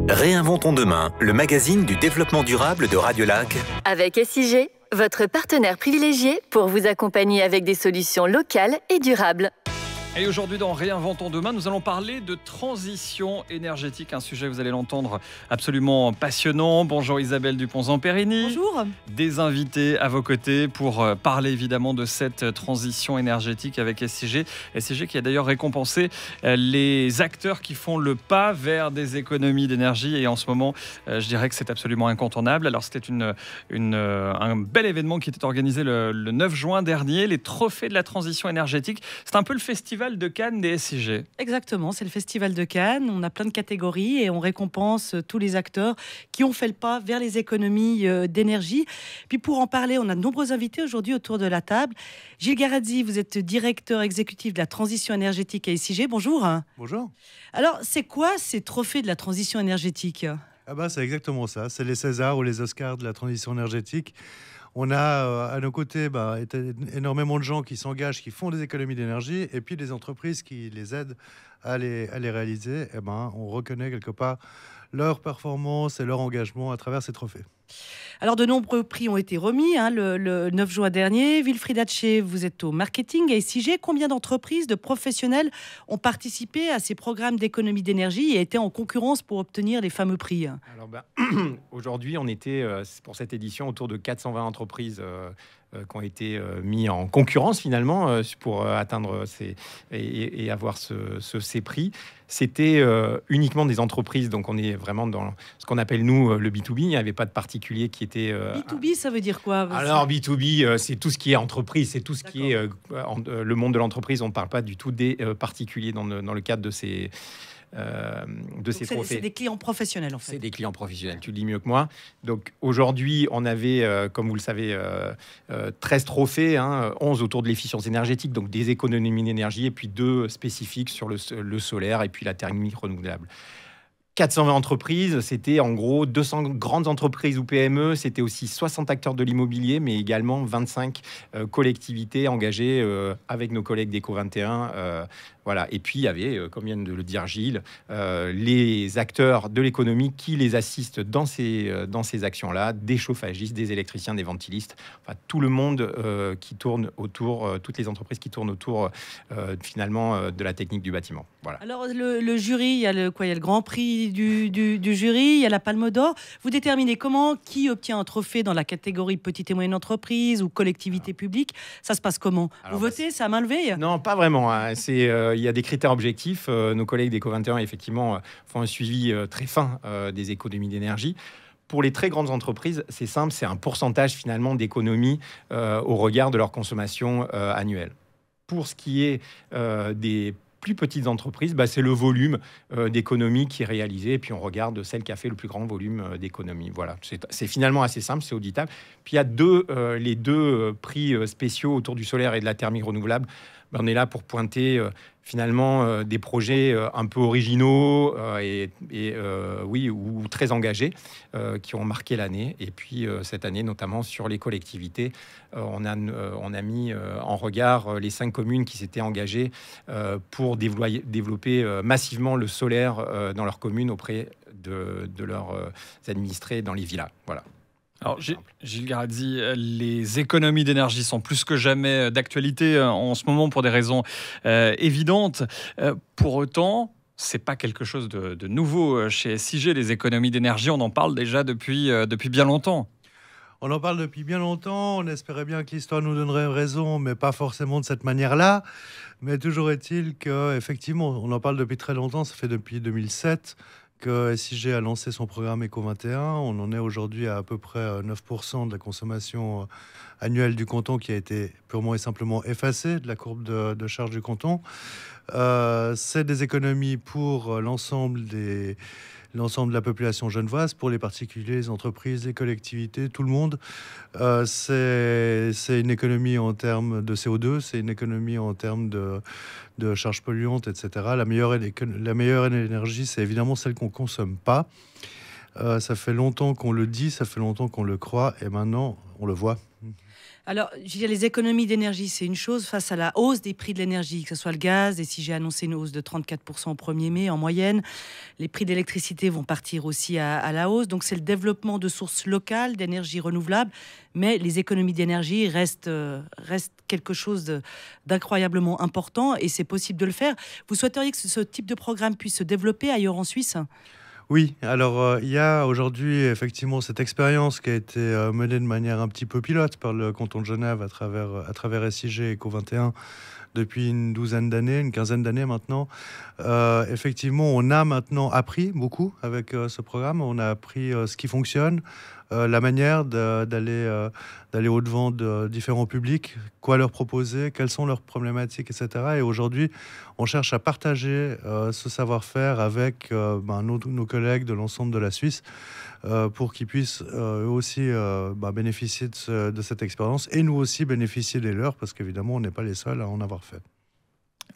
Réinventons demain, le magazine du développement durable de Radiolac. Avec SIG, votre partenaire privilégié pour vous accompagner avec des solutions locales et durables. Et aujourd'hui, dans Réinventons demain, nous allons parler de transition énergétique, un sujet, vous allez l'entendre, absolument passionnant. Bonjour Isabelle Dupont-Zamperini. Bonjour. Des invités à vos côtés pour parler évidemment de cette transition énergétique avec SIG. SIG qui a d'ailleurs récompensé les acteurs qui font le pas vers des économies d'énergie. Et en ce moment, je dirais que c'est absolument incontournable. Alors c'était un bel événement qui était organisé le 9 juin dernier, les Trophées de la transition énergétique. C'est un peu le festival de Cannes des SIG. Exactement, c'est le Festival de Cannes. On a plein de catégories et on récompense tous les acteurs qui ont fait le pas vers les économies d'énergie. Puis pour en parler, on a de nombreux invités aujourd'hui autour de la table. Gilles Garazzi, vous êtes directeur exécutif de la transition énergétique à SIG. Bonjour. Bonjour. Alors, c'est quoi ces trophées de la transition énergétique ? C'est exactement ça. C'est les Césars ou les Oscars de la transition énergétique. On a à nos côtés énormément de gens qui s'engagent, qui font des économies d'énergie, et puis des entreprises qui les aident à les réaliser. On reconnaît quelque part leur performance et leur engagement à travers ces trophées. Alors, de nombreux prix ont été remis le 9 juin dernier. Wilfried Hatché, vous êtes au marketing à SIG. Combien d'entreprises, de professionnels ont participé à ces programmes d'économie d'énergie et étaient en concurrence pour obtenir les fameux prix ? Alors, aujourd'hui, on était pour cette édition autour de 420 entreprises qui ont été mis en concurrence finalement pour atteindre et avoir ces prix. C'était uniquement des entreprises, donc on est vraiment dans ce qu'on appelle nous le B2B. Il n'y avait pas de particulier qui était... B2B, ça veut dire quoi ? Alors B2B, c'est tout ce qui est entreprise, c'est tout ce qui est le monde de l'entreprise. On ne parle pas du tout des particuliers dans le cadre de ces... ces trophées. C'est des clients professionnels en fait. C'est des clients professionnels, tu le dis mieux que moi. Donc aujourd'hui, on avait, comme vous le savez, 13 trophées, 11 autour de l'efficience énergétique, donc des économies d'énergie, et puis 2 spécifiques sur le solaire et puis la thermique renouvelable. 420 entreprises, c'était en gros 200 grandes entreprises ou PME, c'était aussi 60 acteurs de l'immobilier, mais également 25 collectivités engagées avec nos collègues d'Eco21. Voilà. Et puis, il y avait, comme vient de le dire Gilles, les acteurs de l'économie qui les assistent dans ces actions-là, des chauffagistes, des électriciens, des ventilistes, enfin, tout le monde qui tourne autour, toutes les entreprises qui tournent autour finalement de la technique du bâtiment. Voilà. Alors, le jury, il y a le grand prix du jury, il y a la Palme d'Or. Vous déterminez qui obtient un trophée dans la catégorie petite et moyenne entreprise ou collectivité publique. Ça se passe comment ? Vous votez, c'est à main levée ? Non, pas vraiment. Il y a des critères objectifs. Nos collègues d'Eco21, effectivement, font un suivi très fin des économies d'énergie. Pour les très grandes entreprises, c'est simple, c'est un pourcentage finalement d'économie au regard de leur consommation annuelle. Pour ce qui est des plus petites entreprises, c'est le volume d'économie qui est réalisé, et puis on regarde celle qui a fait le plus grand volume d'économie. Voilà, c'est finalement assez simple, c'est auditable. Puis il y a les deux prix spéciaux autour du solaire et de la thermique renouvelable. On est là pour pointer finalement des projets un peu originaux ou très engagés qui ont marqué l'année. Et puis cette année, notamment sur les collectivités, on a mis en regard les 5 communes qui s'étaient engagées pour développer massivement le solaire dans leur commune auprès de leurs administrés dans les villas. Voilà. Alors, Gilles Garazzi, les économies d'énergie sont plus que jamais d'actualité en ce moment pour des raisons évidentes. Pour autant, c'est pas quelque chose de nouveau chez SIG. Les économies d'énergie, on en parle déjà depuis bien longtemps. On en parle depuis bien longtemps. On espérait bien que l'histoire nous donnerait raison, mais pas forcément de cette manière-là. Mais toujours est-il qu'effectivement, on en parle depuis très longtemps. Ça fait depuis 2007 que SIG a lancé son programme Eco21. On en est aujourd'hui à peu près 9% de la consommation annuelle du canton qui a été purement et simplement effacée de la courbe de charge du canton. C'est des économies pour l'ensemble de la population genevoise, pour les particuliers, les entreprises, les collectivités, tout le monde. C'est une économie en termes de CO2, c'est une économie en termes de charges polluantes, etc. La meilleure énergie, c'est évidemment celle qu'on ne consomme pas. Ça fait longtemps qu'on le dit, ça fait longtemps qu'on le croit, et maintenant, on le voit. Alors, je veux dire, les économies d'énergie, c'est une chose face à la hausse des prix de l'énergie, que ce soit le gaz. Et si j'ai annoncé une hausse de 34% au 1er mai en moyenne, les prix d'électricité vont partir aussi à la hausse. Donc, c'est le développement de sources locales d'énergie renouvelable. Mais les économies d'énergie restent quelque chose d'incroyablement important et c'est possible de le faire. Vous souhaiteriez que ce type de programme puisse se développer ailleurs en Suisse ? Oui, alors il y a aujourd'hui effectivement cette expérience qui a été menée de manière un petit peu pilote par le canton de Genève à travers SIG et Eco21 depuis une quinzaine d'années maintenant. Effectivement, on a maintenant appris beaucoup avec ce programme. On a appris ce qui fonctionne, la manière d'aller au-devant de différents publics, quoi leur proposer, quelles sont leurs problématiques, etc. Et aujourd'hui, on cherche à partager ce savoir-faire avec nos collègues de l'ensemble de la Suisse pour qu'ils puissent eux aussi bénéficier de cette expérience et nous aussi bénéficier des leurs, parce qu'évidemment, on n'est pas les seuls à en avoir fait.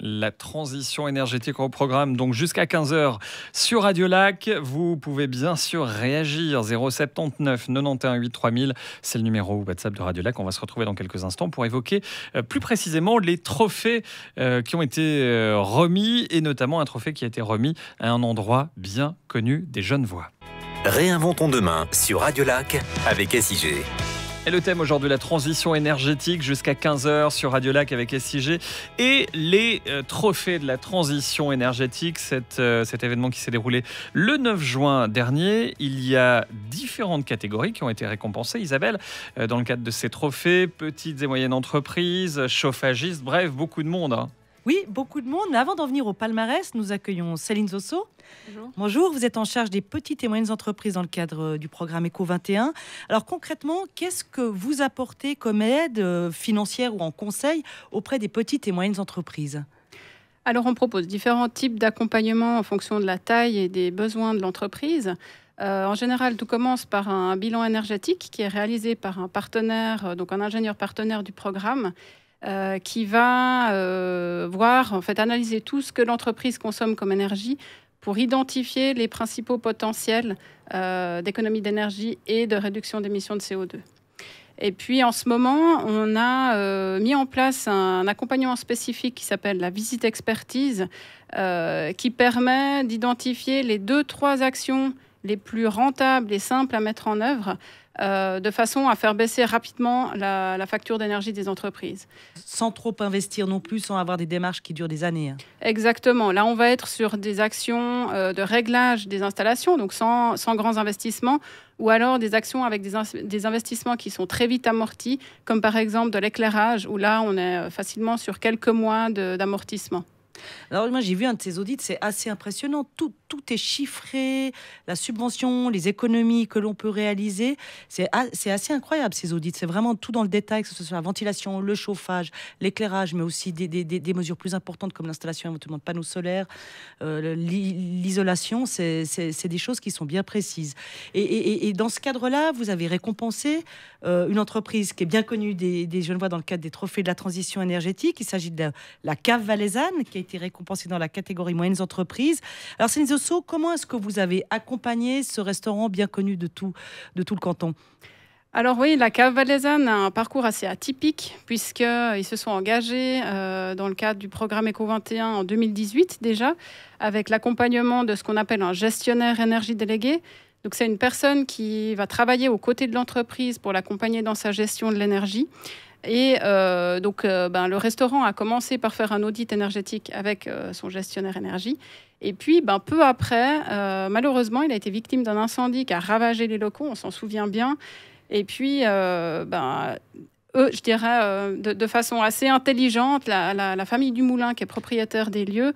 La transition énergétique au programme, donc jusqu'à 15h sur Radio Lac. Vous pouvez bien sûr réagir. 079 91 8 3000, c'est le numéro WhatsApp de Radio Lac. On va se retrouver dans quelques instants pour évoquer plus précisément les trophées qui ont été remis, et notamment un trophée qui a été remis à un endroit bien connu des Genevois. Réinventons demain sur Radio Lac avec SIG. Et le thème aujourd'hui, la transition énergétique, jusqu'à 15h sur Radio Lac avec SIG. Et les trophées de la transition énergétique, cet événement qui s'est déroulé le 9 juin dernier. Il y a différentes catégories qui ont été récompensées, Isabelle, dans le cadre de ces trophées. Petites et moyennes entreprises, chauffagistes, bref, beaucoup de monde. Oui, beaucoup de monde. Mais avant d'en venir au palmarès, nous accueillons Céline Zosso. Bonjour. Bonjour, vous êtes en charge des petites et moyennes entreprises dans le cadre du programme Eco21. Alors concrètement, qu'est-ce que vous apportez comme aide financière ou en conseil auprès des petites et moyennes entreprises ? Alors on propose différents types d'accompagnement en fonction de la taille et des besoins de l'entreprise. En général, tout commence par un bilan énergétique qui est réalisé par un partenaire, donc un ingénieur partenaire du programme, qui va analyser tout ce que l'entreprise consomme comme énergie pour identifier les principaux potentiels d'économie d'énergie et de réduction d'émissions de CO2. Et puis en ce moment, on a mis en place un accompagnement spécifique qui s'appelle la visite expertise, qui permet d'identifier les 2-3 actions les plus rentables et simples à mettre en œuvre, de façon à faire baisser rapidement la facture d'énergie des entreprises. Sans trop investir non plus, sans avoir des démarches qui durent des années. Exactement. Là, on va être sur des actions de réglage des installations, donc sans grands investissements, ou alors des actions avec des investissements qui sont très vite amortis, comme par exemple de l'éclairage, où là, on est facilement sur quelques mois d'amortissement. Alors moi j'ai vu un de ces audits, c'est assez impressionnant, tout est chiffré, la subvention, les économies que l'on peut réaliser, c'est assez incroyable ces audits, c'est vraiment tout dans le détail, que ce soit la ventilation, le chauffage, l'éclairage, mais aussi des mesures plus importantes comme l'installation éventuellement de panneaux solaires, l'isolation, c'est des choses qui sont bien précises. Et dans ce cadre-là, vous avez récompensé une entreprise qui est bien connue des Genevois dans le cadre des trophées de la transition énergétique. Il s'agit de la Cave Valaisanne qui a été récompensée dans la catégorie moyennes entreprises. Alors Céline Zosso, comment est-ce que vous avez accompagné ce restaurant bien connu de tout le canton ? Alors oui, la Cave Valaisanne a un parcours assez atypique puisqu'ils se sont engagés dans le cadre du programme Eco21 en 2018 déjà, avec l'accompagnement de ce qu'on appelle un gestionnaire énergie délégué. Donc c'est une personne qui va travailler aux côtés de l'entreprise pour l'accompagner dans sa gestion de l'énergie. Et le restaurant a commencé par faire un audit énergétique avec son gestionnaire énergie. Et puis, peu après, malheureusement, il a été victime d'un incendie qui a ravagé les locaux, on s'en souvient bien. Et puis, eux, je dirais, de façon assez intelligente, la famille du Moulin, qui est propriétaire des lieux,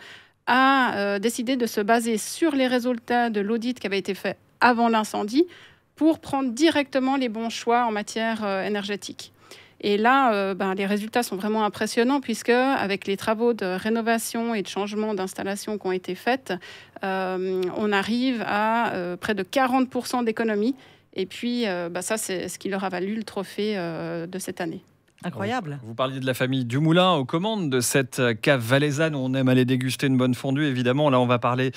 a décidé de se baser sur les résultats de l'audit qui avait été fait avant l'incendie pour prendre directement les bons choix en matière énergétique. Et là, les résultats sont vraiment impressionnants puisque, avec les travaux de rénovation et de changement d'installation qui ont été faits, on arrive à près de 40% d'économie. Et puis, ça, c'est ce qui leur a valu le trophée de cette année. Incroyable. Vous parliez de la famille Dumoulin aux commandes de cette cave valaisanne où on aime aller déguster une bonne fondue, évidemment. Là, on va parler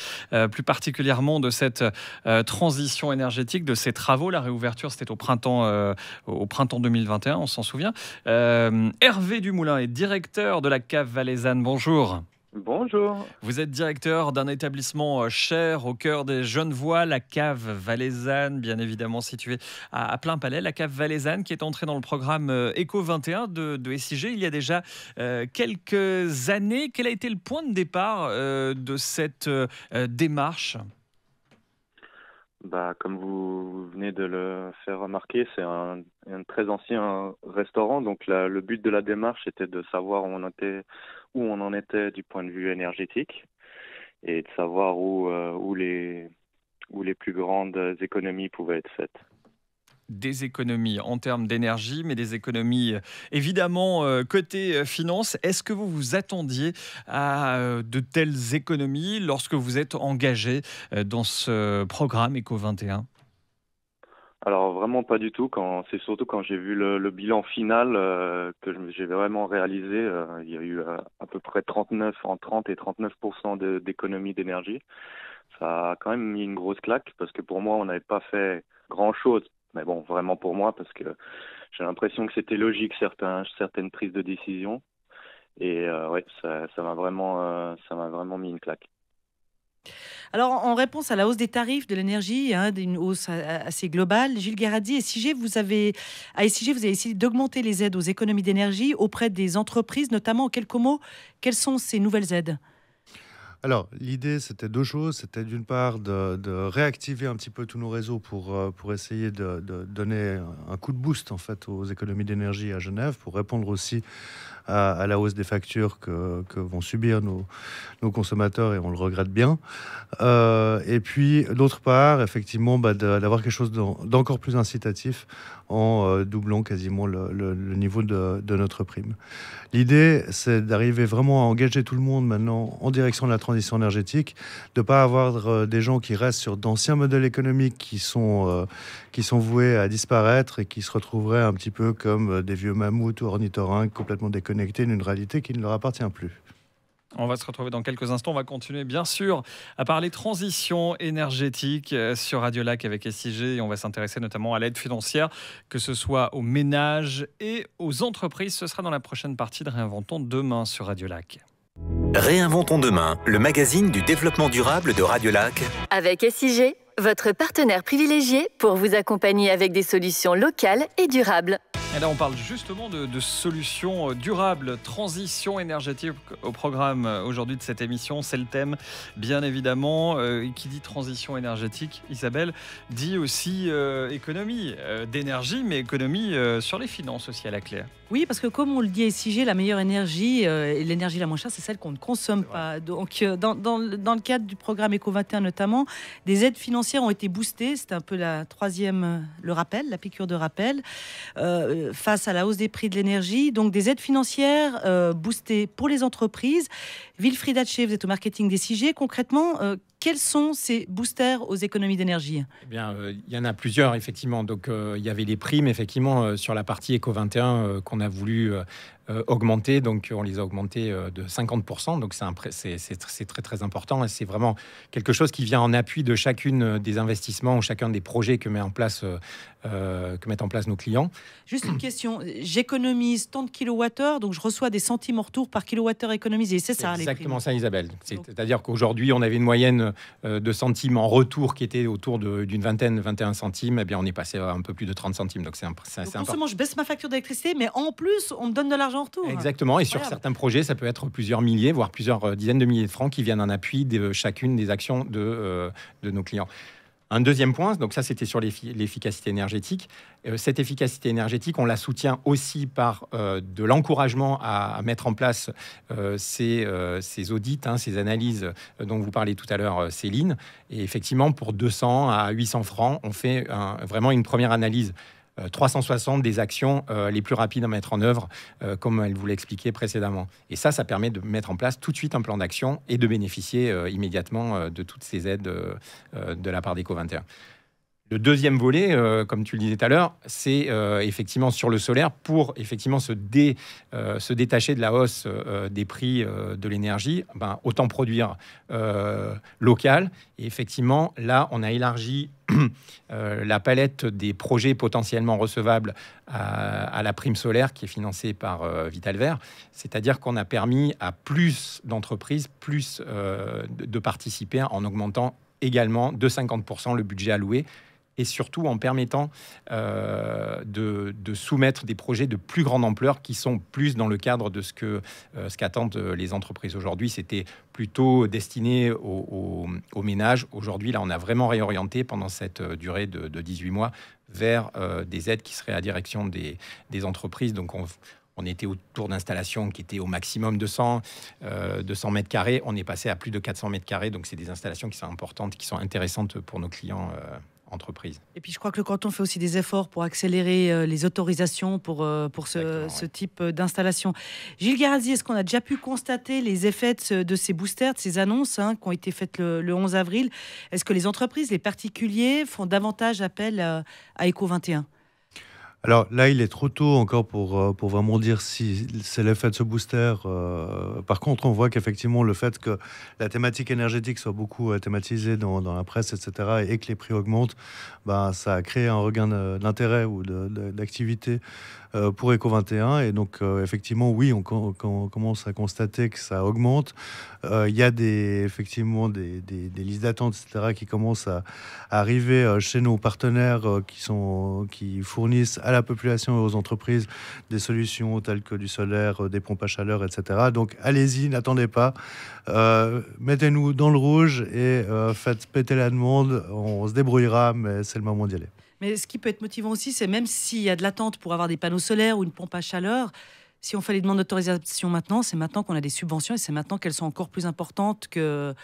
plus particulièrement de cette transition énergétique, de ces travaux. La réouverture, c'était au printemps 2021, on s'en souvient. Hervé Dumoulin est directeur de la cave valaisanne. Bonjour. Bonjour. Vous êtes directeur d'un établissement cher au cœur des Genevois, la cave valaisanne, bien évidemment située à Plainpalais. La cave valaisanne qui est entrée dans le programme Eco 21 de SIG il y a déjà quelques années. Quel a été le point de départ de cette démarche ? Comme vous venez de le faire remarquer, c'est un très ancien restaurant. Donc le but de la démarche était de savoir où on en était du point de vue énergétique et de savoir où les plus grandes économies pouvaient être faites. Des économies en termes d'énergie, mais des économies évidemment côté finance. Est-ce que vous vous attendiez à de telles économies lorsque vous êtes engagé dans ce programme Eco 21 ? Alors vraiment pas du tout. C'est surtout quand j'ai vu le bilan final que j'ai vraiment réalisé. Il y a eu à peu près 30 et 39% d'économie d'énergie. Ça a quand même mis une grosse claque parce que pour moi, on n'avait pas fait grand-chose. Mais bon, vraiment pour moi, parce que j'ai l'impression que c'était logique certaines prises de décision. Et ça m'a vraiment mis une claque. Alors, en réponse à la hausse des tarifs de l'énergie, une hausse assez globale, Gilles Guéradi, à SIG, vous avez essayé d'augmenter les aides aux économies d'énergie auprès des entreprises, notamment en quelques mots. Quelles sont ces nouvelles aides ? Alors, l'idée, c'était deux choses. C'était d'une part de réactiver un petit peu tous nos réseaux pour essayer de donner un coup de boost en fait aux économies d'énergie à Genève, pour répondre aussi à la hausse des factures que vont subir nos consommateurs, et on le regrette bien. Et puis, d'autre part, effectivement, d'avoir quelque chose d'encore plus incitatif en doublant quasiment le niveau de notre prime. L'idée, c'est d'arriver vraiment à engager tout le monde maintenant en direction de la transition énergétique, de ne pas avoir des gens qui restent sur d'anciens modèles économiques qui sont voués à disparaître et qui se retrouveraient un petit peu comme des vieux mammouths ou ornithorynques complètement déconnectés d'une réalité qui ne leur appartient plus. On va se retrouver dans quelques instants. On va continuer, bien sûr, à parler transition énergétique sur Radio Lac avec SIG. Et on va s'intéresser notamment à l'aide financière, que ce soit aux ménages et aux entreprises. Ce sera dans la prochaine partie de Réinventons demain sur Radio Lac. Réinventons demain, le magazine du développement durable de Radio Lac. Avec SIG, votre partenaire privilégié pour vous accompagner avec des solutions locales et durables. Et là, on parle justement de solutions durables, transition énergétique au programme aujourd'hui de cette émission. C'est le thème, bien évidemment. Qui dit transition énergétique, Isabelle, dit aussi économie d'énergie, mais économie sur les finances aussi à la clé. Oui, parce que comme on le dit à SIG, la meilleure énergie et l'énergie la moins chère, c'est celle qu'on ne consomme pas. Donc, dans le cadre du programme Eco 21 notamment, des aides financières ont été boostées. C'est un peu la piqûre de rappel, face à la hausse des prix de l'énergie. Donc, des aides financières boostées pour les entreprises. Wilfried Hatché, vous êtes au marketing des SIG. Concrètement, quels sont ces boosters aux économies d'énergie ? Eh bien, il y en a plusieurs, effectivement. Donc, il y avait les primes, effectivement, sur la partie Eco 21 qu'on a voulu augmenter. Donc, on les a augmentées de 50%. Donc, c'est très, très important. Et c'est vraiment quelque chose qui vient en appui de chacune des investissements ou chacun des projets que mettent en place nos clients. Juste une question. J'économise tant de kilowattheures, donc je reçois des centimes en retour par kilowattheure économisé. C'est ça, exactement ça, Isabelle. C'est-à-dire qu'aujourd'hui, on avait une moyenne de centimes en retour qui était autour d'une 21 centimes. Eh bien, on est passé à un peu plus de 30 centimes. Donc, c'est important. Non seulement je baisse ma facture d'électricité, mais en plus, on me donne de l'argent en retour. Exactement. Et sur certains projets, ça peut être plusieurs milliers, voire plusieurs dizaines de milliers de francs qui viennent en appui de chacune des actions de nos clients. Un deuxième point, donc ça c'était sur l'efficacité énergétique. Cette efficacité énergétique, on la soutient aussi par de l'encouragement à mettre en place ces audits, ces analyses dont vous parlez tout à l'heure, Céline. Et effectivement, pour 200 à 800 francs, on fait vraiment une première analyse 360 des actions les plus rapides à mettre en œuvre, comme elle vous l'expliquait précédemment. Et ça permet de mettre en place tout de suite un plan d'action et de bénéficier immédiatement de toutes ces aides de la part d'Eco 21. Le deuxième volet, comme tu le disais tout à l'heure, c'est effectivement sur le solaire pour effectivement se détacher de la hausse des prix de l'énergie. Autant produire local. Et effectivement, là, on a élargi la palette des projets potentiellement recevables à la prime solaire qui est financée par Vitalvert. C'est-à-dire qu'on a permis à plus d'entreprises, de participer en augmentant également de 50% le budget alloué, et surtout en permettant de soumettre des projets de plus grande ampleur qui sont plus dans le cadre de ce qu'attendent les entreprises. Aujourd'hui, c'était plutôt destiné aux ménages. Aujourd'hui, là, on a vraiment réorienté pendant cette durée de 18 mois vers des aides qui seraient à direction des entreprises. Donc, on était autour d'installations qui étaient au maximum 200 mètres carrés. On est passé à plus de 400 mètres carrés. Donc, c'est des installations qui sont importantes, qui sont intéressantes pour nos clients entreprises. Et puis je crois que le canton fait aussi des efforts pour accélérer les autorisations pour ce type d'installation. Gilles Gueraldi, est-ce qu'on a déjà pu constater les effets de ces boosters, de ces annonces qui ont été faites le 11 avril? Est-ce que les entreprises, les particuliers font davantage appel à Eco21? Alors là, il est trop tôt encore pour vraiment dire si c'est l'effet de ce booster. Par contre, on voit qu'effectivement, le fait que la thématique énergétique soit beaucoup thématisée dans la presse, etc., et que les prix augmentent, ça a créé un regain d'intérêt ou d'activité pour Eco21. Et donc, effectivement, oui, on commence à constater que ça augmente. Il y a effectivement des listes d'attente, etc., qui commencent à arriver chez nos partenaires qui fournissent à la population et aux entreprises des solutions telles que du solaire, des pompes à chaleur, etc. Donc, allez-y, n'attendez pas. Mettez-nous dans le rouge et faites péter la demande. On se débrouillera, mais c'est le moment d'y aller. Mais ce qui peut être motivant aussi, c'est même s'il y a de l'attente pour avoir des panneaux solaires ou une pompe à chaleur, si on fait les demandes d'autorisation maintenant, c'est maintenant qu'on a des subventions et c'est maintenant qu'elles sont encore plus importantes qu'elles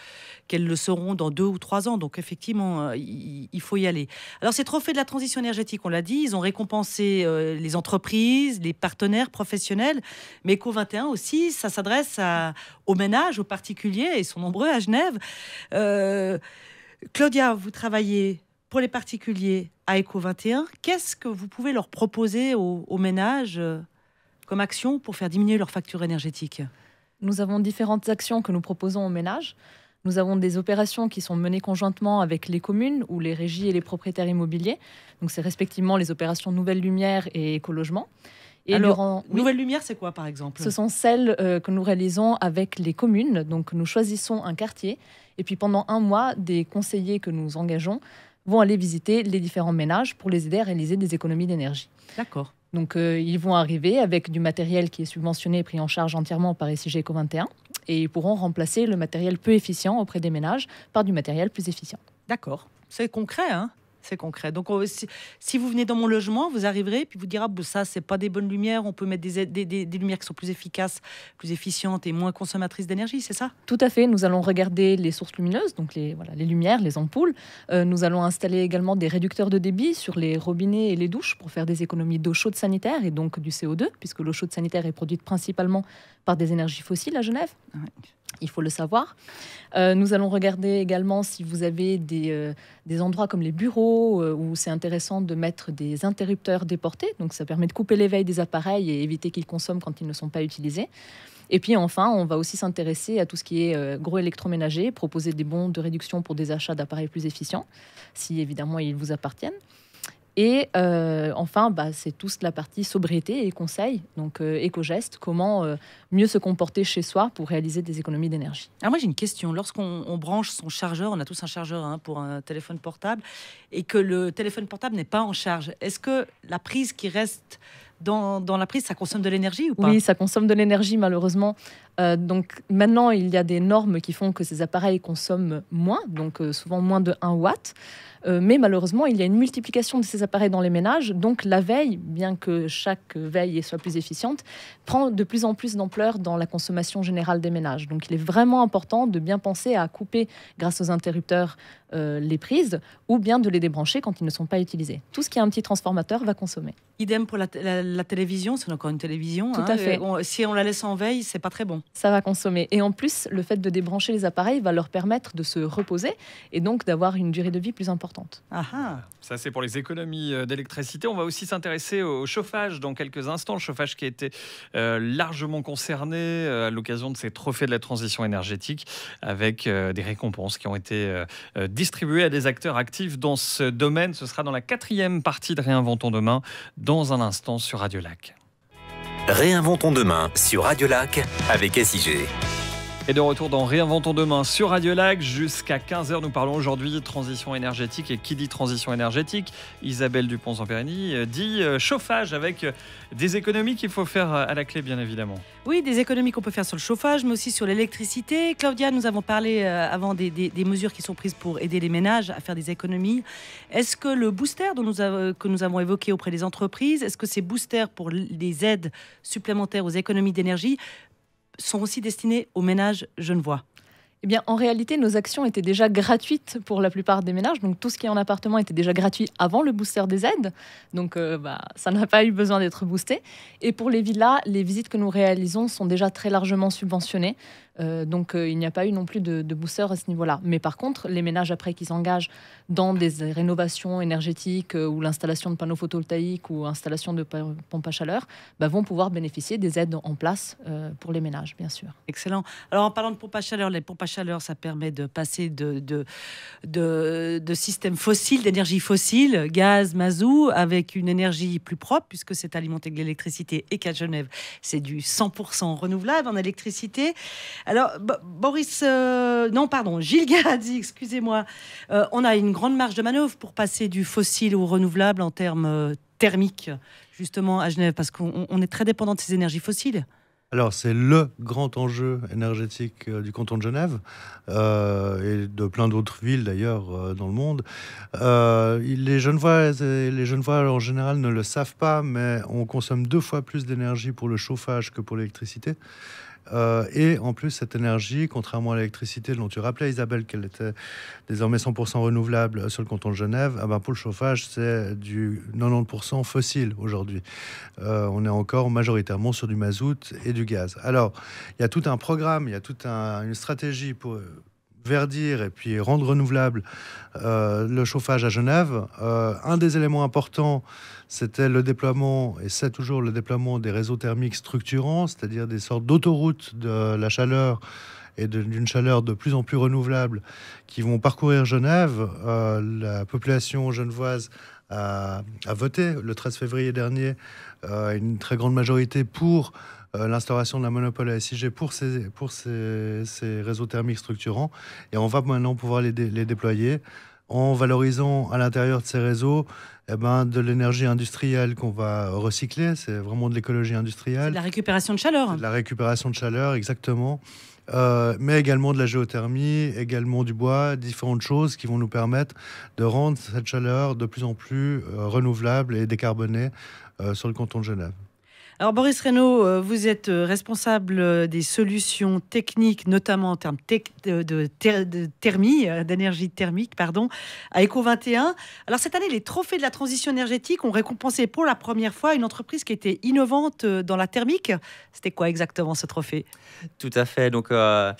le seront dans 2 ou 3 ans. Donc effectivement, il faut y aller. Alors ces trophées de la transition énergétique, on l'a dit, ils ont récompensé les entreprises, les partenaires professionnels, mais Eco21 aussi, ça s'adresse aux ménages, aux particuliers, et ils sont nombreux à Genève. Claudia, vous travaillez pour les particuliers à Eco21. Qu'est-ce que vous pouvez leur proposer aux ménages comme action pour faire diminuer leur facture énergétique? Nous avons différentes actions que nous proposons aux ménages. Nous avons des opérations qui sont menées conjointement avec les communes ou les régies et les propriétaires immobiliers. Donc, c'est respectivement les opérations Nouvelle Lumière et Écologement. Et alors, Nouvelle Lumière, c'est quoi, par exemple? Ce sont celles que nous réalisons avec les communes. Donc, nous choisissons un quartier. Et puis, pendant 1 mois, des conseillers que nous engageons vont aller visiter les différents ménages pour les aider à réaliser des économies d'énergie. D'accord. Donc, ils vont arriver avec du matériel qui est subventionné et pris en charge entièrement par SIG Eco21. Et ils pourront remplacer le matériel peu efficient auprès des ménages par du matériel plus efficient. D'accord. C'est concret, hein? C'est concret. Donc, si vous venez dans mon logement, vous arriverez, puis vous direz, ça, c'est pas des bonnes lumières, on peut mettre des lumières qui sont plus efficaces, plus efficientes et moins consommatrices d'énergie, c'est ça? Tout à fait. Nous allons regarder les sources lumineuses, donc les lumières, les ampoules. Nous allons installer également des réducteurs de débit sur les robinets et les douches pour faire des économies d'eau chaude sanitaire et donc du CO2, puisque l'eau chaude sanitaire est produite principalement par des énergies fossiles à Genève. Ouais. Il faut le savoir. Nous allons regarder également si vous avez des endroits comme les bureaux où c'est intéressant de mettre des interrupteurs déportés. Donc, ça permet de couper l'éveil des appareils et éviter qu'ils consomment quand ils ne sont pas utilisés. Et puis, enfin, on va aussi s'intéresser à tout ce qui est gros électroménager, proposer des bons de réduction pour des achats d'appareils plus efficients, si évidemment ils vous appartiennent. Et enfin, c'est toute la partie sobriété et conseil, donc éco-gestes, comment mieux se comporter chez soi pour réaliser des économies d'énergie. Alors moi j'ai une question, lorsqu'on branche son chargeur, on a tous un chargeur pour un téléphone portable, et que le téléphone portable n'est pas en charge, est-ce que la prise qui reste dans la prise, ça consomme de l'énergie ou pas? Oui, ça consomme de l'énergie malheureusement. Donc maintenant, il y a des normes qui font que ces appareils consomment moins, donc souvent moins de 1 watt. Mais malheureusement, il y a une multiplication de ces appareils dans les ménages. Donc la veille, bien que chaque veille soit plus efficiente, prend de plus en plus d'ampleur dans la consommation générale des ménages. Donc il est vraiment important de bien penser à couper, grâce aux interrupteurs, les prises, ou bien de les débrancher quand ils ne sont pas utilisés. Tout ce qui est un petit transformateur va consommer. Idem pour la télévision, c'est encore une télévision. Tout à fait. Si on la laisse en veille, c'est pas très bon. Ça va consommer. Et en plus, le fait de débrancher les appareils va leur permettre de se reposer et donc d'avoir une durée de vie plus importante. Ça, c'est pour les économies d'électricité. On va aussi s'intéresser au chauffage dans quelques instants. Le chauffage qui a été largement concerné à l'occasion de ces trophées de la transition énergétique avec des récompenses qui ont été distribuées à des acteurs actifs dans ce domaine. Ce sera dans la 4e partie de Réinventons demain, dans un instant sur Radio Lac. Réinventons demain sur Radio Lac avec SIG. Et de retour dans Réinventons demain sur Radio Lac jusqu'à 15h. Nous parlons aujourd'hui de transition énergétique. Et qui dit transition énergétique, Isabelle Dupont-Zamperini dit chauffage avec des économies qu'il faut faire à la clé, bien évidemment. Oui, des économies qu'on peut faire sur le chauffage, mais aussi sur l'électricité. Claudia, nous avons parlé avant des mesures qui sont prises pour aider les ménages à faire des économies. Est-ce que le booster que nous avons évoqué auprès des entreprises, est-ce que ces boosters pour les aides supplémentaires aux économies d'énergie sont aussi destinés aux ménages genevois? Eh bien, en réalité, nos actions étaient déjà gratuites pour la plupart des ménages. Donc, tout ce qui est en appartement était déjà gratuit avant le booster des aides. Donc, ça n'a pas eu besoin d'être boosté. Et pour les villas, les visites que nous réalisons sont déjà très largement subventionnées. Donc, il n'y a pas eu non plus de booster à ce niveau-là. Mais par contre, les ménages, après qui s'engagent dans des rénovations énergétiques ou l'installation de panneaux photovoltaïques ou installation de pompes à chaleur, vont pouvoir bénéficier des aides en place pour les ménages, bien sûr. Excellent. Alors, en parlant de pompes à chaleur, les pompes à chaleur, ça permet de passer de systèmes fossiles, d'énergie fossile, gaz, mazout, avec une énergie plus propre, puisque c'est alimenté avec l'électricité et qu'à Genève, c'est du 100% renouvelable en électricité. Alors, Gilles Garadi, excusez-moi. On a une grande marge de manœuvre pour passer du fossile au renouvelable en termes thermiques, justement, à Genève, parce qu'on est très dépendant de ces énergies fossiles. Alors, c'est le grand enjeu énergétique du canton de Genève et de plein d'autres villes d'ailleurs dans le monde. Les Genevoises et les Genevois en général ne le savent pas, mais on consomme 2 fois plus d'énergie pour le chauffage que pour l'électricité. Et en plus, cette énergie, contrairement à l'électricité dont tu rappelais, Isabelle, qu'elle était désormais 100% renouvelable sur le canton de Genève, pour le chauffage, c'est du 90% fossile aujourd'hui. On est encore majoritairement sur du mazout et du gaz. Alors, il y a tout un programme, il y a toute une stratégie pour verdir et puis rendre renouvelable le chauffage à Genève. Un des éléments importants, c'était le déploiement, et c'est toujours le déploiement des réseaux thermiques structurants, c'est-à-dire des sortes d'autoroutes de la chaleur et d'une chaleur de plus en plus renouvelable qui vont parcourir Genève. La population genevoise a voté le 13 février dernier une très grande majorité pour l'instauration d'un monopole à SIG pour ces réseaux thermiques structurants. Et on va maintenant pouvoir les déployer en valorisant à l'intérieur de ces réseaux de l'énergie industrielle qu'on va recycler. C'est vraiment de l'écologie industrielle. De la récupération de chaleur. De la récupération de chaleur, exactement. Mais également de la géothermie, également du bois, différentes choses qui vont nous permettre de rendre cette chaleur de plus en plus renouvelable et décarbonée sur le canton de Genève. Alors Boris Reynaud, vous êtes responsable des solutions techniques, notamment en termes d'énergie thermique, à Eco21. Alors cette année, les trophées de la transition énergétique ont récompensé pour la première fois une entreprise qui était innovante dans la thermique. C'était quoi exactement ce trophée ? Tout à fait. Donc, en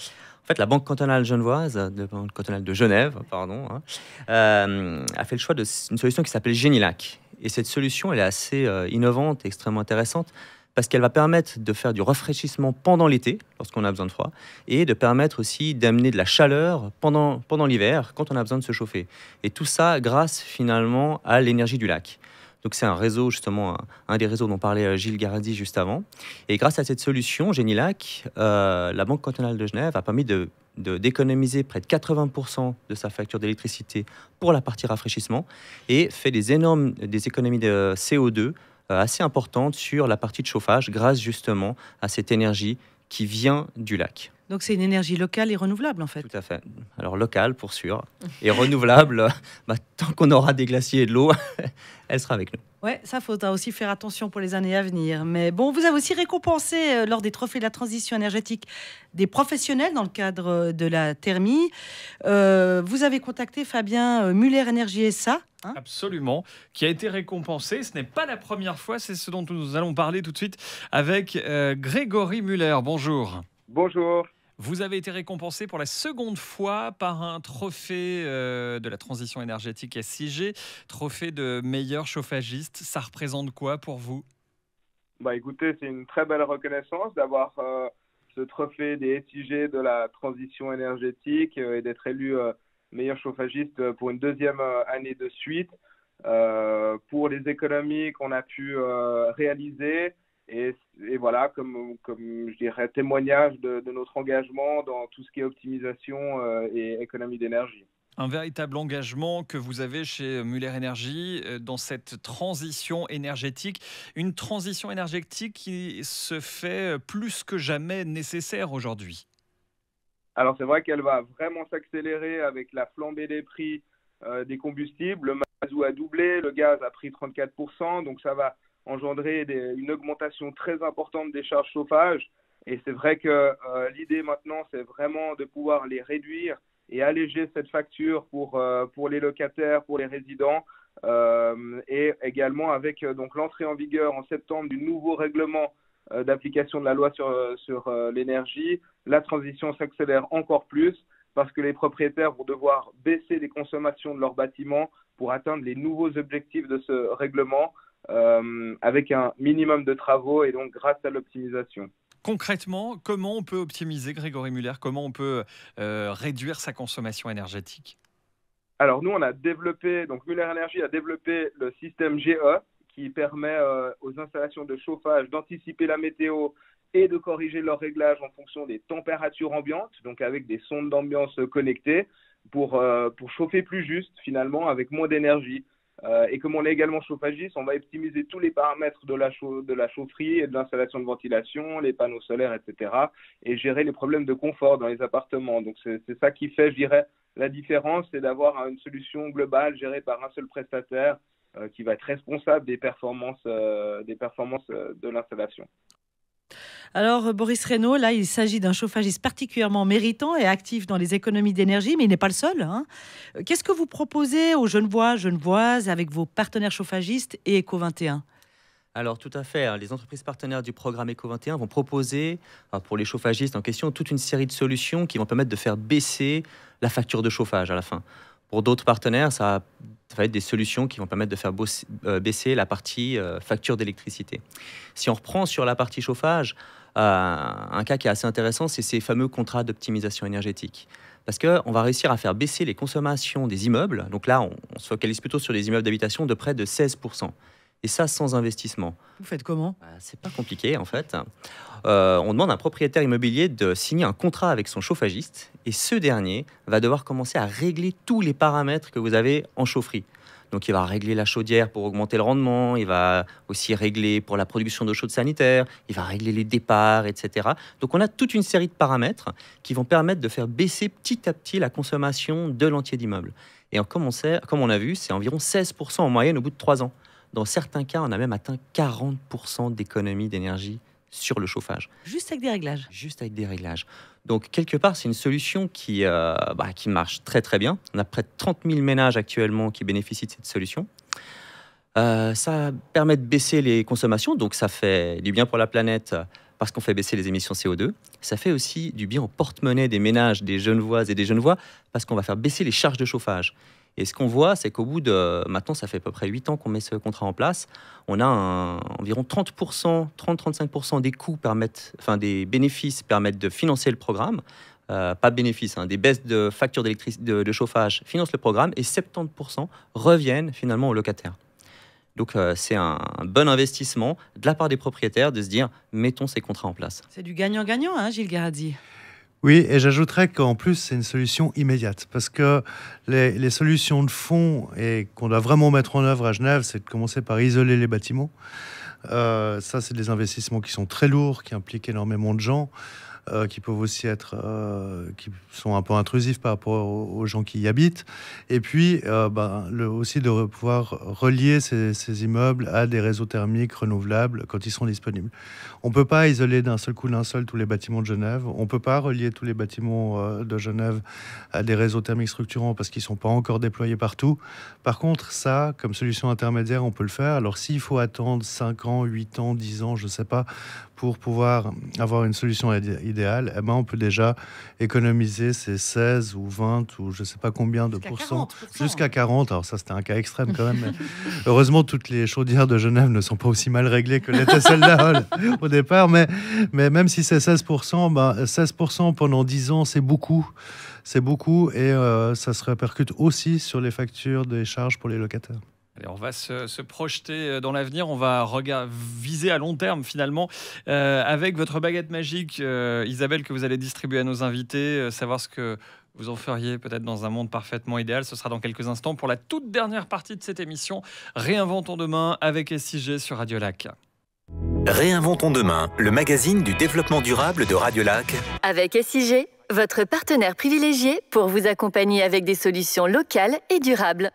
fait, la Banque cantonale genevoise, cantonale de Genève, a fait le choix d'une solution qui s'appelle Génilac. Et cette solution, elle est assez innovante, extrêmement intéressante, parce qu'elle va permettre de faire du rafraîchissement pendant l'été, lorsqu'on a besoin de froid, et de permettre aussi d'amener de la chaleur pendant l'hiver, quand on a besoin de se chauffer. Et tout ça grâce finalement à l'énergie du lac. Donc c'est un réseau, justement, un des réseaux dont parlait Gilles Garadi juste avant. Et grâce à cette solution, Génilac, la Banque cantonale de Genève a permis d'économiser près de 80% de sa facture d'électricité pour la partie rafraîchissement et fait des économies de CO2 assez importantes sur la partie de chauffage grâce justement à cette énergie qui vient du lac. Donc c'est une énergie locale et renouvelable en fait. Tout à fait. Alors locale pour sûr et renouvelable, tant qu'on aura des glaciers et de l'eau, elle sera avec nous. Ouais, ça faudra aussi faire attention pour les années à venir. Mais bon, vous avez aussi récompensé lors des trophées de la transition énergétique des professionnels dans le cadre de la thermie. Vous avez contacté Fabien Muller Énergie SA. Absolument, qui a été récompensé. Ce n'est pas la première fois, c'est ce dont nous allons parler tout de suite avec Grégory Muller. Bonjour. Bonjour. Vous avez été récompensé pour la seconde fois par un trophée de la transition énergétique SIG, trophée de meilleur chauffagiste. Ça représente quoi pour vous ? Écoutez, c'est une très belle reconnaissance d'avoir ce trophée des SIG de la transition énergétique et d'être élu meilleur chauffagiste pour une deuxième année de suite. Pour les économies qu'on a pu réaliser et voilà, comme je dirais, témoignage de notre engagement dans tout ce qui est optimisation et économie d'énergie. Un véritable engagement que vous avez chez Muller Énergie dans cette transition énergétique. Une transition énergétique qui se fait plus que jamais nécessaire aujourd'hui. Alors c'est vrai qu'elle va vraiment s'accélérer avec la flambée des prix des combustibles. Le mazout a doublé, le gaz a pris 34%, donc ça va engendrer une augmentation très importante des charges chauffage. Et c'est vrai que l'idée maintenant, c'est vraiment de pouvoir les réduire et alléger cette facture pour les locataires, pour les résidents, et également avec donc l'entrée en vigueur en septembre du nouveau règlement d'application de la loi sur l'énergie. La transition s'accélère encore plus parce que les propriétaires vont devoir baisser les consommations de leurs bâtiments pour atteindre les nouveaux objectifs de ce règlement avec un minimum de travaux et donc grâce à l'optimisation. Concrètement, comment on peut optimiser, Grégory Muller, comment on peut réduire sa consommation énergétique ? Alors nous, on a développé, donc Muller Énergie a développé le système GE qui permet aux installations de chauffage d'anticiper la météo et de corriger leur réglage en fonction des températures ambiantes, donc avec des sondes d'ambiance connectées pour chauffer plus juste finalement avec moins d'énergie. Et comme on est également chauffagiste, on va optimiser tous les paramètres de la chaufferie et de l'installation de ventilation, les panneaux solaires, etc. et gérer les problèmes de confort dans les appartements. Donc c'est ça qui fait, je dirais, la différence, c'est d'avoir une solution globale gérée par un seul prestataire qui va être responsable des performances de l'installation. Alors, Boris Reynaud, là, il s'agit d'un chauffagiste particulièrement méritant et actif dans les économies d'énergie, mais il n'est pas le seul, hein. Qu'est-ce que vous proposez aux Genevois, Genevoises, avec vos partenaires chauffagistes et Eco21 ? Alors tout à fait, les entreprises partenaires du programme Eco21 vont proposer pour les chauffagistes en question toute une série de solutions qui vont permettre de faire baisser la facture de chauffage à la fin. Pour d'autres partenaires, ça va être des solutions qui vont permettre de faire baisser la partie facture d'électricité. Si on reprend sur la partie chauffage, un cas qui est assez intéressant, c'est ces fameux contrats d'optimisation énergétique. Parce qu'on va réussir à faire baisser les consommations des immeubles. Donc là, on se focalise plutôt sur les immeubles d'habitation de près de 16%. Et ça, sans investissement. Vous faites comment ? C'est pas compliqué, en fait. On demande à un propriétaire immobilier de signer un contrat avec son chauffagiste. Et ce dernier va devoir commencer à régler tous les paramètres que vous avez en chaufferie. Donc, il va régler la chaudière pour augmenter le rendement. Il va aussi régler pour la production d'eau chaude sanitaire. Il va régler les départs, etc. Donc, on a toute une série de paramètres qui vont permettre de faire baisser petit à petit la consommation de l'entier d'immeuble. Et comme on a vu, c'est environ 16% en moyenne au bout de 3 ans. Dans certains cas, on a même atteint 40% d'économie d'énergie sur le chauffage. Juste avec des réglages. Juste avec des réglages. Donc, quelque part, c'est une solution qui marche très, très bien. On a près de 30 000 ménages actuellement qui bénéficient de cette solution. Ça permet de baisser les consommations, donc ça fait du bien pour la planète parce qu'on fait baisser les émissions CO2. Ça fait aussi du bien au porte-monnaie des ménages, des Genevoises et des Genevois, parce qu'on va faire baisser les charges de chauffage. Et ce qu'on voit, c'est qu'au bout de... Maintenant, ça fait à peu près 8 ans qu'on met ce contrat en place. On a environ 30-35% des coûts des bénéfices permettent de financer le programme. Pas de bénéfices, des baisses de factures de chauffage financent le programme et 70% reviennent finalement aux locataires. Donc, c'est un bon investissement de la part des propriétaires de se dire, mettons ces contrats en place. C'est du gagnant-gagnant, hein, Gilles Garadzi. Oui, et j'ajouterais qu'en plus, c'est une solution immédiate. Parce que les solutions de fond et qu'on doit vraiment mettre en œuvre à Genève, c'est de commencer par isoler les bâtiments. Ça, c'est des investissements qui sont très lourds, qui impliquent énormément de gens, qui peuvent aussi être... qui sont un peu intrusifs par rapport aux gens qui y habitent. Et puis, aussi de pouvoir relier ces immeubles à des réseaux thermiques renouvelables quand ils sont disponibles. On ne peut pas isoler d'un seul tous les bâtiments de Genève. On ne peut pas relier tous les bâtiments de Genève à des réseaux thermiques structurants parce qu'ils ne sont pas encore déployés partout. Par contre, ça, comme solution intermédiaire, on peut le faire. Alors, s'il faut attendre 5 ans, 8 ans, 10 ans, je ne sais pas, pour pouvoir avoir une solution idéale, eh ben, on peut déjà économiser ces 16 ou 20 ou je ne sais pas combien de pourcents, jusqu'à 40. Alors ça, c'était un cas extrême quand même. Mais heureusement, toutes les chaudières de Genève ne sont pas aussi mal réglées que l'était celle-là au départ. Mais même si c'est 16%, 16% pendant 10 ans, c'est beaucoup. C'est beaucoup et ça se répercute aussi sur les factures des charges pour les locataires. Allez, on va se projeter dans l'avenir, on va viser à long terme finalement avec votre baguette magique, Isabelle, que vous allez distribuer à nos invités, savoir ce que vous en feriez peut-être dans un monde parfaitement idéal. Ce sera dans quelques instants pour la toute dernière partie de cette émission. Réinventons demain avec SIG sur Radio Lac. Réinventons demain, le magazine du développement durable de Radio Lac. Avec SIG, votre partenaire privilégié pour vous accompagner avec des solutions locales et durables.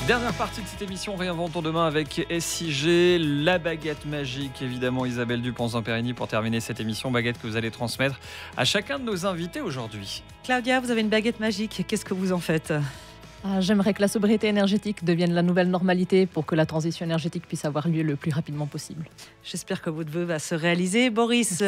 Dernière partie de cette émission, Réinventons demain avec SIG, la baguette magique, évidemment, Isabelle Dupont-Zamperini, pour terminer cette émission, baguette que vous allez transmettre à chacun de nos invités aujourd'hui. Claudia, vous avez une baguette magique, qu'est-ce que vous en faites ? J'aimerais que la sobriété énergétique devienne la nouvelle normalité pour que la transition énergétique puisse avoir lieu le plus rapidement possible. J'espère que votre vœu va se réaliser. Boris,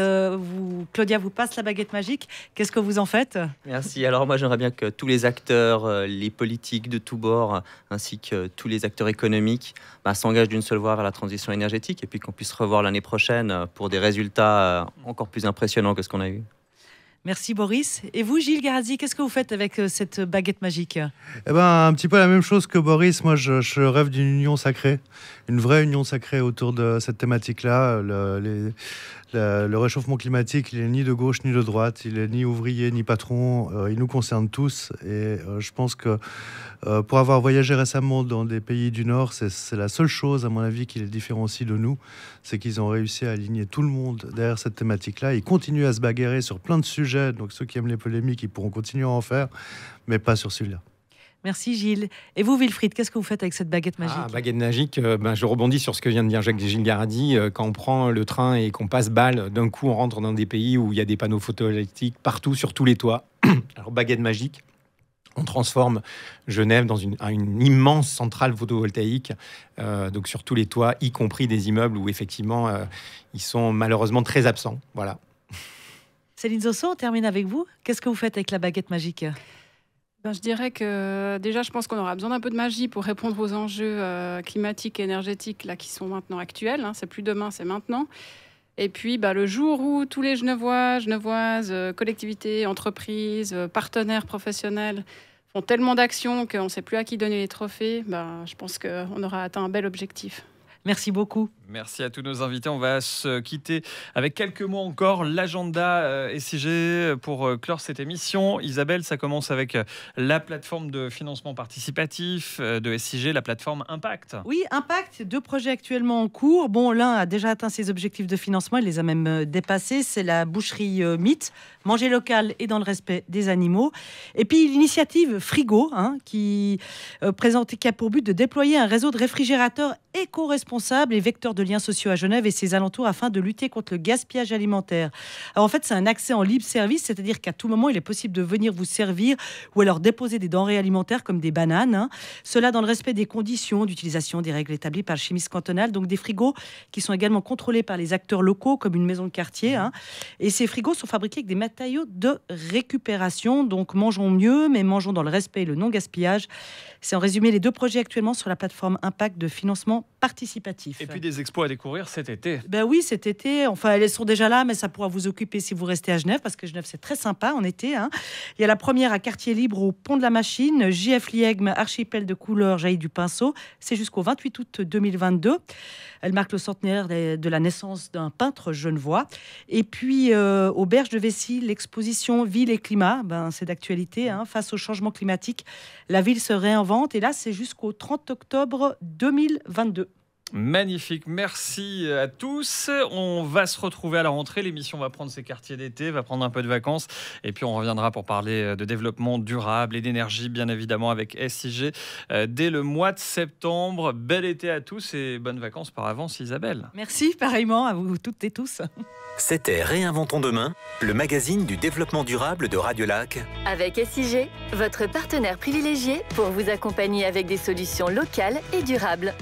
Claudia vous passe la baguette magique. Qu'est-ce que vous en faites ? Merci. Alors moi, j'aimerais bien que tous les acteurs, les politiques de tous bords, ainsi que tous les acteurs économiques, s'engagent d'une seule voie vers la transition énergétique et puis qu'on puisse revoir l'année prochaine pour des résultats encore plus impressionnants que ce qu'on a eu. Merci Boris. Et vous, Gilles Garazi, qu'est-ce que vous faites avec cette baguette magique ? Eh ben, un petit peu la même chose que Boris. Moi, je rêve d'une union sacrée, une vraie union sacrée autour de cette thématique-là. Le réchauffement climatique, il n'est ni de gauche ni de droite, il n'est ni ouvrier ni patron, il nous concerne tous. Et je pense que pour avoir voyagé récemment dans des pays du Nord, c'est la seule chose, à mon avis, qui les différencie de nous, c'est qu'ils ont réussi à aligner tout le monde derrière cette thématique-là. Ils continuent à se bagarrer sur plein de sujets, donc ceux qui aiment les polémiques, ils pourront continuer à en faire, mais pas sur celui-là. Merci Gilles. Et vous, Wilfried, qu'est-ce que vous faites avec cette baguette magique ? Baguette magique, je rebondis sur ce que vient de dire Gilles Garazi. Quand on prend le train et qu'on passe Bâle, d'un coup on rentre dans des pays où il y a des panneaux photovoltaïques partout, sur tous les toits. Alors baguette magique, on transforme Genève dans une immense centrale photovoltaïque, donc sur tous les toits, y compris des immeubles où effectivement ils sont malheureusement très absents. Voilà. Céline Zosso, on termine avec vous. Qu'est-ce que vous faites avec la baguette magique ? Je dirais que déjà, je pense qu'on aura besoin d'un peu de magie pour répondre aux enjeux climatiques et énergétiques là, qui sont maintenant actuels. C'est plus demain, c'est maintenant. Et puis, le jour où tous les Genevois, Genevoises, collectivités, entreprises, partenaires professionnels font tellement d'actions qu'on ne sait plus à qui donner les trophées, je pense qu'on aura atteint un bel objectif. Merci beaucoup. Merci à tous nos invités. On va se quitter avec quelques mots encore. L'agenda SIG pour clore cette émission. Isabelle, ça commence avec la plateforme de financement participatif de SIG, la plateforme Impact. Oui, Impact, 2 projets actuellement en cours. Bon, l'un a déjà atteint ses objectifs de financement, il les a même dépassés. C'est la boucherie Mythe, manger local et dans le respect des animaux. Et puis l'initiative Frigo, qui a pour but de déployer un réseau de réfrigérateurs éco-responsables et vecteurs de liens sociaux à Genève et ses alentours afin de lutter contre le gaspillage alimentaire. Alors en fait, c'est un accès en libre service, c'est-à-dire qu'à tout moment, il est possible de venir vous servir ou alors déposer des denrées alimentaires comme des bananes. Cela dans le respect des conditions d'utilisation des règles établies par le chimiste cantonal. Donc des frigos qui sont également contrôlés par les acteurs locaux comme une maison de quartier. Et ces frigos sont fabriqués avec des matériaux de récupération. Donc mangeons mieux, mais mangeons dans le respect et le non-gaspillage. C'est en résumé les 2 projets actuellement sur la plateforme Impact de financement participatif. Et puis des expos à découvrir cet été. Oui, cet été. Enfin, elles sont déjà là, mais ça pourra vous occuper si vous restez à Genève, parce que Genève, c'est très sympa en été. Il y a la première à Quartier Libre au Pont de la Machine, JF Liègme, archipel de couleurs jaillit du pinceau. C'est jusqu'au 28 août 2022. Elle marque le centenaire de la naissance d'un peintre genevois. Et puis, au Berge de Vessy, l'exposition Ville et Climat, c'est d'actualité. Face au changement climatique, la ville se réinvente. Et là, c'est jusqu'au 30 octobre 2022. Magnifique, merci à tous. On va se retrouver à la rentrée. L'émission va prendre ses quartiers d'été, va prendre un peu de vacances. Et puis on reviendra pour parler de développement durable et d'énergie, bien évidemment, avec SIG dès le mois de septembre. Bel été à tous et bonnes vacances par avance, Isabelle. Merci, pareillement à vous toutes et tous. C'était Réinventons demain, le magazine du développement durable de Radio Lac. Avec SIG, votre partenaire privilégié pour vous accompagner avec des solutions locales et durables.